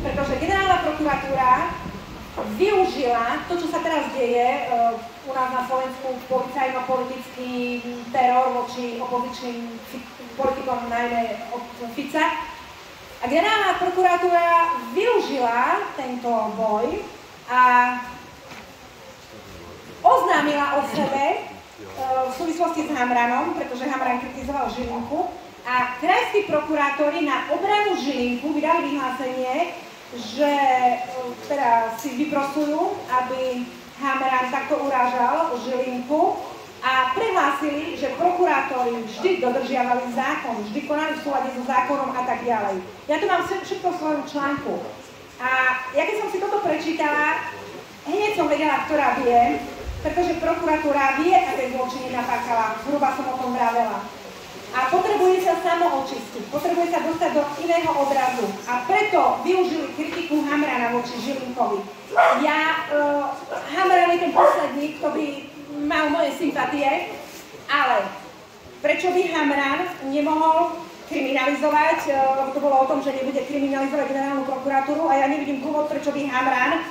pretože generálna prokuratúra využila to, čo sa teraz deje u nás na Slovensku, policajno-politický teror voči opozičným politikom, najmä od Fica. A generálna prokuratúra využila tento boj a oznámila o sebe v súvislosti s Hamranom, pretože Hamran kritizoval Žilinku, a krajskí prokurátori na obranu Žilinku vydali vyhlásenie, že teda si vyprosujú, aby Hamran takto urážal Žilinku, a prehlásili, že prokurátori vždy dodržiavali zákon, vždy konali v súlade so zákonom a tak ďalej. Ja tu mám všetko v svojom článku. A ja keď som si toto prečítala, hneď som vedela, ktorá vie, pretože prokuratúra vie, aké zločiny napáchala, zhruba som o tom vravela. A potrebuje sa samoočistiť, potrebuje sa dostať do iného obrazu. A preto využili kritiku Hamrana voči Žilinkovi. Hamran je ten posledný, kto by mal moje sympatie, ale prečo by Hamran nemohol kriminalizovať, lebo to bolo o tom, že nebude kriminalizovať generálnu prokuratúru, a ja nevidím dôvod, prečo by Hamran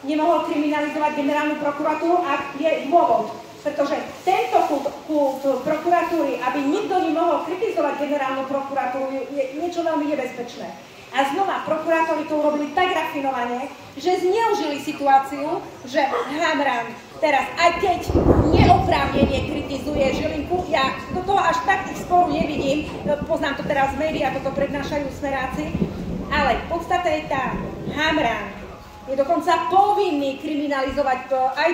nemohol kriminalizovať generálnu prokuratúru, ak je dôvod. Pretože tento kult prokuratúry, aby nikto nemohol kritizovať generálnu prokuratúru, je niečo veľmi nebezpečné. A znova, prokurátori to urobili tak rafinovane, že zneužili situáciu, že Hamran teraz, aj keď neoprávnene kritizuje Žilinku, ja do toho až tak ich sporu nevidím, poznám to teraz z médií, toto prednášajú smeráci, ale v podstate je tá, Hamran je dokonca povinný kriminalizovať aj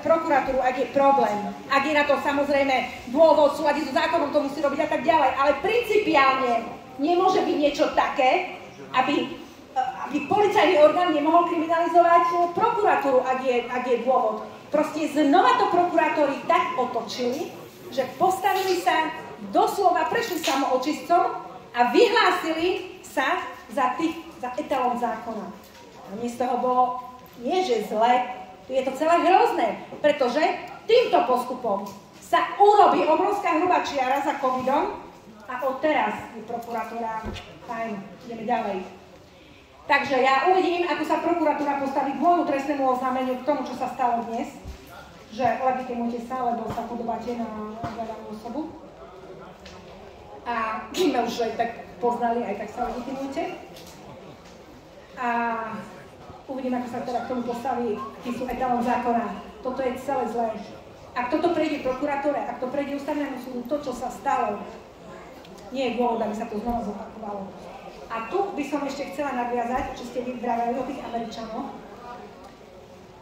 prokuratúru, ak je problém. Ak je na to samozrejme dôvod, súladiť so zákonom, to musí robiť a tak ďalej, ale principiálne nemôže byť niečo také, aby policajný orgán nemohol kriminalizovať prokuratúru, ak je dôvod. Proste znova to prokurátori tak otočili, že postavili sa doslova, prešli samoočistcom a vyhlásili sa za etalón zákona. A mne z toho bolo nie že zle, je to celé hrozné, pretože týmto postupom sa urobí obrovská hrubá čiara za covidom a odteraz je prokuratúra fajn, ideme ďalej. Takže ja uvidím, ako sa prokuratúra postaví k môjmu trestnému oznámeniu k tomu, čo sa stalo dnes, že legitimujte sa, lebo sa podobáte na danú osobu. A my už aj tak poznali, aj tak sa legitimujte. A uvidím, ako sa teda k tomu postaví sú etalón zákona. Toto je celé zlé. Ak toto prejde prokuratúre, ak to prejde ústavnému súdu, to, čo sa stalo, nie je dôvod, aby sa to znova zopakovalo. A tu by som ešte chcela nadviazať, čo ste vybravali o tých Američanoch.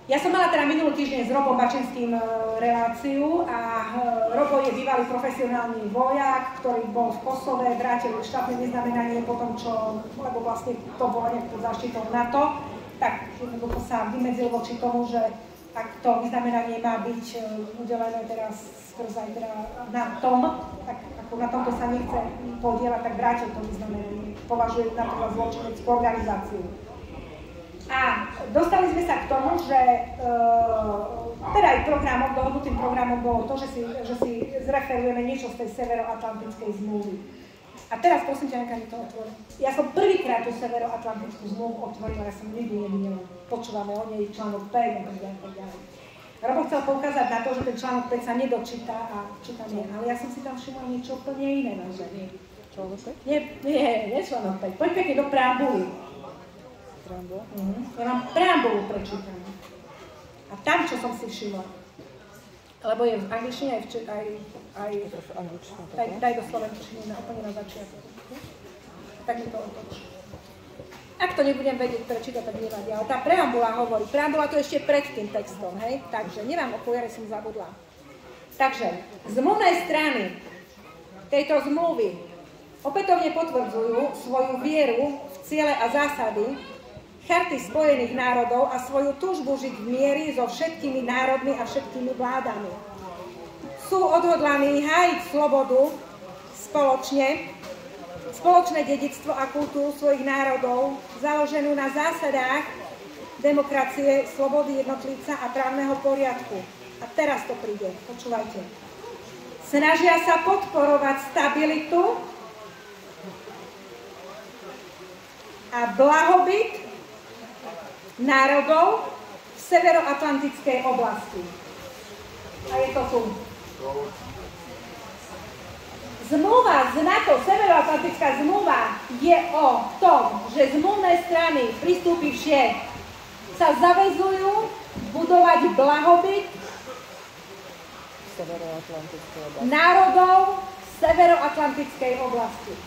Ja som mala teda minulý týždeň s Robom Bačenským reláciu a Robo je bývalý profesionálny vojak, ktorý bol v Kosove, vrátil štátne vyznamenanie po tom, čo, lebo vlastne to bolo nejak pod záštitou NATO, tak jednoducho sa vymedzil voči tomu, že ak to vyznamenanie má byť udelené teraz skrz aj teda na tom, tak ako na tomto sa nechce podielať, tak vrátil to vyznamenanie. Považuje na to za zločineckú organizáciu. A dostali sme sa k tomu, že teda aj dohodnutým programom bolo to, že si zreferujeme niečo z tej severoatlantickej zmluvy. A teraz prosím ťa, nechaj mi to otvoriť. Ja som prvýkrát tú severoatlantickú zmluvu otvorila, ja som nikdy nevidela. Počúvame o nej článok 5 a tak ďalej. Robo chcel poukázať na to, že ten článok 5 sa nedočíta a čo tam je, ale ja som si tam všimla niečo úplne iné, vážení. Článok 5? Nie článok 5. Poď pekne do preambuly. Ja mám preambulu prečítanú. A tam, čo som si všimla, lebo je v angličtine aj daj do slovenčiny úplne na začiatok. Tak mi to otočí. Ak to nebudem vedieť prečítať, tak nevadí. Ale tá preambula hovorí. Preambula to ešte pred tým textom, hej? Takže nemám okuliare, som zabudla. Takže zmluvné strany tejto zmluvy opätovne potvrdzujú svoju vieru v ciele a zásady Charty Spojených národov a svoju túžbu žiť v miery so všetkými národmi a všetkými vládami. Sú odhodlaní hájiť slobodu spoločné dedičstvo a kultúru svojich národov, založenú na zásadách demokracie, slobody jednotlivca a právneho poriadku. A teraz to príde, počúvajte. Snažia sa podporovať stabilitu a blahobyt národov v severoatlantickej oblasti. A je to tu. Zmluva z NATO, Severoatlantická zmluva, je o tom, že zmluvné strany pristúpivšie sa zaväzujú budovať blahobyt národov v Severoatlantickej oblasti.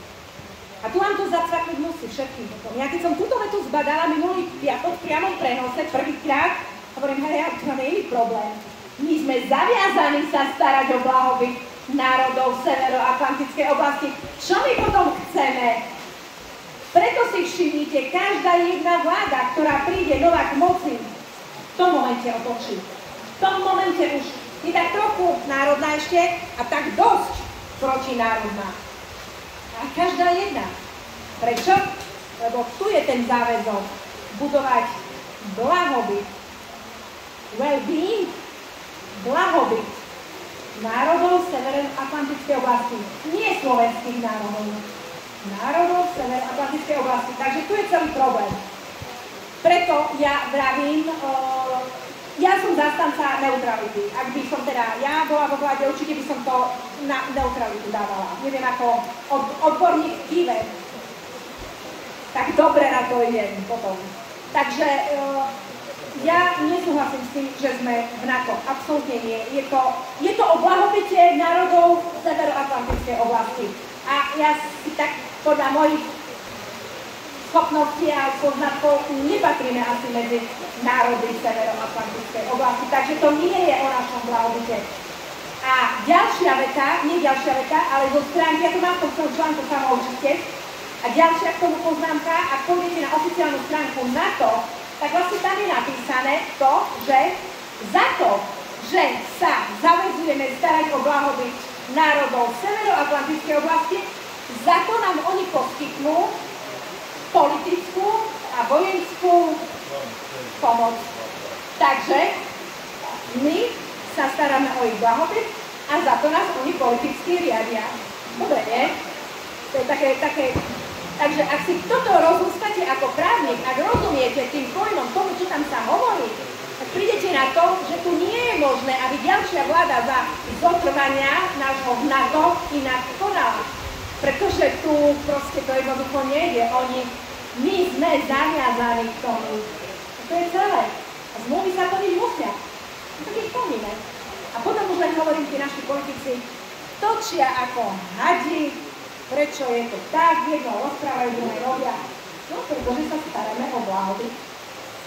A tu vám to zacvaknúť musí všetkým potom. Ja keď som túto vetu zbadala minulý piatok v priamom prenose prvýkrát, hovorím, hej, to nie je problém. My sme zaviazaní sa starať o blahobyt národov v Severoatlantickej oblasti. Čo my potom chceme? Preto si všimnite, každá jedna vláda, ktorá príde nová k moci, v tom momente otočí. V tom momente už je tak trochu národná ešte a tak dosť protinárodná. A každá jedna. Prečo? Lebo tu je ten záväzok budovať blahobyt, well-being, blahobyt národov Severoatlantickej oblasti, nie slovenských národov, národov Severoatlantickej oblasti. Takže tu je celý problém. Preto ja vravím, ja som zastanca neutrality. Ak by som teda ja bola vo vláde, určite by som to na neutralitu dávala. Neviem, ako odborník kýve. Tak dobre na to idem potom. Takže ja nesúhlasím s tým, že sme v NATO. Absolútne nie. Je to o blahobite národov Severoatlantickej oblasti. A ja si tak podľa mojich schopnosti a poznatkov nepatríme asi medzi národy Severoatlantickej oblasti, takže to nie je o našom blahobite. A ďalšia veta, nie ďalšia veta, ale zo stránky, ja to mám v tom článku sama určite, a ďalšia k tomu poznámka, ak pôjdete na oficiálnu stránku NATO, tak vlastne tam je napísané to, že za to, že sa zaväzujeme starať o blahobyt národov Severoatlantickej oblasti, za to nám oni poskytnú politickú a vojenskú pomoc. Takže my sa staráme o ich blahobyt a za to nás oni politicky riadia. Dobre, nie? To je také. Takže ak si toto rozústate ako právnik, ak rozumiete tým pojmom tomu, čo tam sa hovorí, tak prídete na to, že tu nie je možné, aby ďalšia vláda za zotrvania nášho NATO inak konala. Pretože tu proste to jednoducho nejde. My sme zaviazaní k tomu. A to je celé. A zmluvy sa plniť musia. Tak ich plníme. A potom už len hovorím, tí naši politici točia ako hadi, prečo je to tak, jedno rozprávajú, druhé robia. No, pretože sa staráme o blahobyt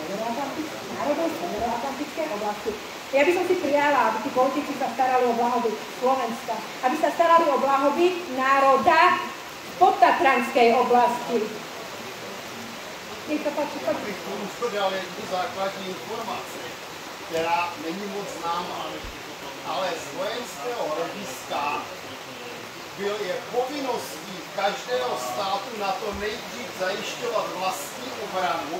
národov Severoatlantickej oblasti. Ja by som si prijala, aby tí politici sa starali o blahobyt Slovenska, aby sa starali o blahobyt národa v podtatranskej oblasti. Nech to páči, poďme. Už to dal jednu základní informaci, která není moc známá, ale z vojenského hlediska je povinností každého státu na to nejdřív zajišťovat vlastní obranu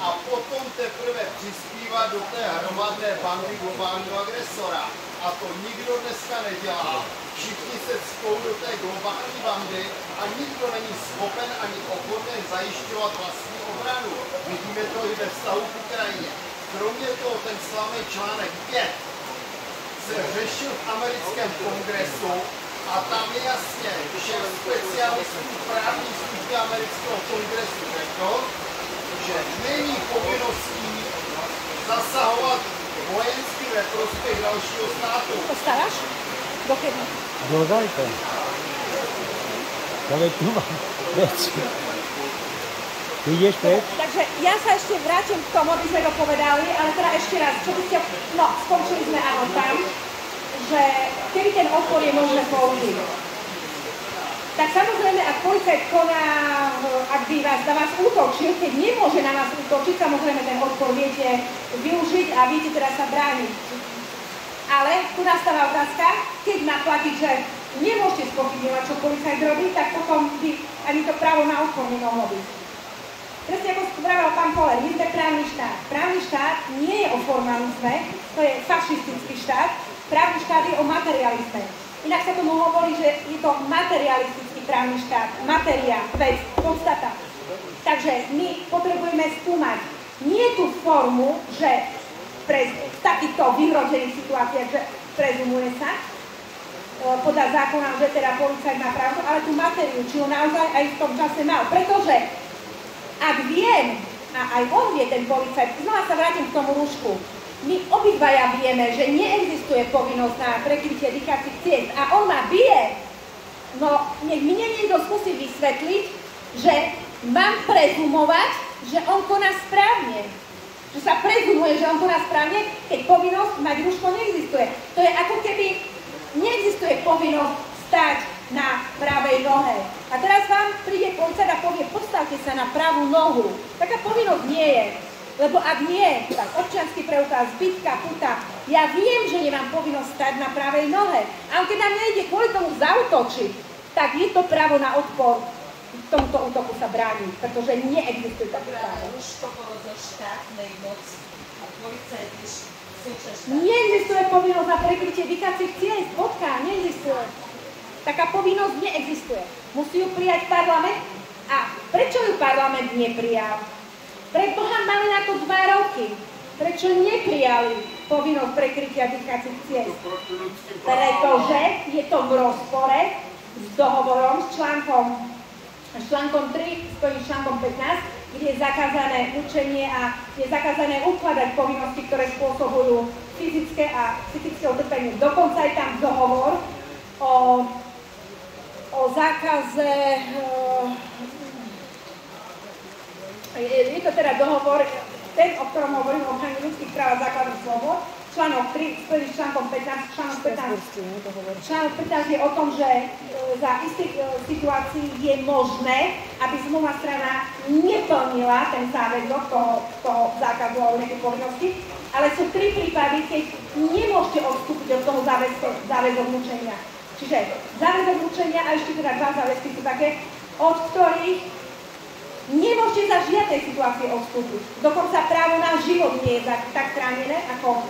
a potom teprve přispívat do té hromadné bandy globálního agresora. A to nikdo dneska nedělá. Všichni se cpou do té globální bandy a nikdo není schopen ani ochoten zajišťovat vlastní obranu. Vidíme to i ve vztahu k Ukrajině. Kromě toho ten slavný článek 5 se řešil v americkém kongresu a tam je jasně, že specialistů právní služby amerického kongresu řekl, že není povinností zasahovat vojensky ve prospěch dalšího státu. Postaráš? Dokedy? Dodajte. Ale tu mám vec. Ty ideš preč? Takže ja sa ešte vrátim k tomu, aby sme to povedali, ale teda ešte raz, čo by ste... No, skončili sme áno tam, že keby ten odpor je možné použiť. Tak samozrejme, ak policajt koná, ak by na vás útočil, keď nemôže na vás útočiť, samozrejme ten odpor viete využiť a viete teda sa brániť. Ale tu nastáva otázka, keď má platiť, že nemôžete spochybňovať, čo policajt robí, tak potom by ani to právo na odpor nemohlo byť. Presne ako spravel pán Koller, my sme právny štát. Právny štát nie je o formalizme, to je fašistický štát, právny štát je o materializme. Inak sa tomu hovorí, že je to materialistický právny štát, materia, vec, podstata. Takže my potrebujeme skúmať nie tú formu, že v takýchto vyhročených situáciách, že prezumuje sa podľa zákona, že teda policajt má pravdu, ale tú materiu, či ho naozaj aj v tom čase mal. Pretože ak viem, a aj on vie, ten policajt, znova sa vrátim k tomu rúšku, my obidvaja vieme, že neexistuje povinnosť na prekrytie dýchacích ciest a on ma bije, no nech mne niekto skúsi vysvetliť, že mám prezumovať, že on koná správne. Že sa prezumuje, že on koná správne, keď povinnosť mať rúško neexistuje. To je ako keby neexistuje povinnosť stať na pravej nohe. A teraz vám príde policajt a povie, postavte sa na pravú nohu. Taká povinnosť nie je. Lebo ak nie, tak občiansky preukaz, zbytka, puta, ja viem, že nemám povinnosť stať na pravej nohe. A keď nám nejde kvôli tomu zaútočiť, tak je to právo na odpor. Tomuto útoku sa bráni, pretože neexistuje také právo. Rúško bolo zo štátnej moci a policajt neexistuje povinnosť na prekrytie dýchacích ciest, bodka, neexistuje. Taká povinnosť neexistuje. Musí ju prijať parlament. A prečo ju parlament neprijal? Preboha, máme na to 2 roky. Prečo neprijali povinnosť prekrytia dýchacích ciest? Pretože je to v rozpore s dohovorom, s článkom 3, stojí článkom 15, kde je zakázané učenie a je zakázané ukladať povinnosti, ktoré spôsobujú fyzické a psychické utrpenie. Dokonca je tam dohovor o zákaze, je to teda dohovor, ten, o ktorom hovorím, o ochrane ľudských práv a základných slobod, článok 3, stojí článkom 15, článok 15 je o tom, že za istých situácií je možné, aby zmluvná strana neplnila ten záväzok toho zákazu alebo nejakej povinnosti, ale sú 3 prípady, keď nemôžete odstúpiť od toho záväzok mučenia. Čiže záväzok mučenia a ešte teda 2 záväzky sú také, od ktorých nemôžete za žiadnej situácie odstúpiť. Dokonca právo na život nie je tak chránené ako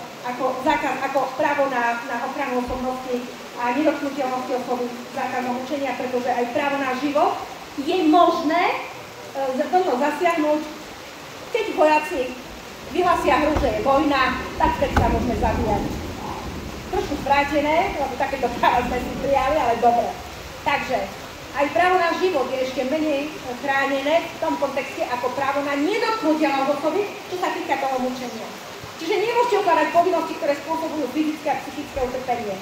právo na ochranu osobnosti a nedotknuteľnosti osoby zákazom mučenia, pretože aj právo na život je možné do toho zasiahnuť, keď vojaci vyhlasia hru, že je vojna, tak vtedy sa môžeme zabíjať. Trošku zvrátené, lebo takéto práva sme si prijali, ale dobre. Takže aj právo na život je ešte menej chránené v tom kontexte ako právo na nedotknuteľnosť osoby, čo sa týka toho mučenia. Čiže nemôžete ukladať povinnosti, ktoré spôsobujú fyzické a psychické utrpenie.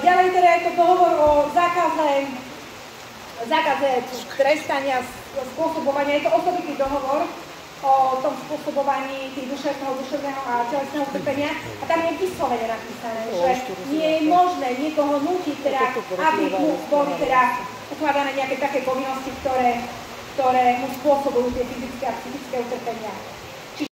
Ďalej teda je to dohovor o zákaze trestania, spôsobovania. Je to osobitý dohovor o tom spôsobovaní tých duševného a telesného utrpenia. A tam je vyslovene napísané, že nie je možné niekoho nútiť, teda, aby mu boli teda ukladané nejaké také povinnosti, ktoré mu spôsobujú tie fyzické a psychické utrpenia.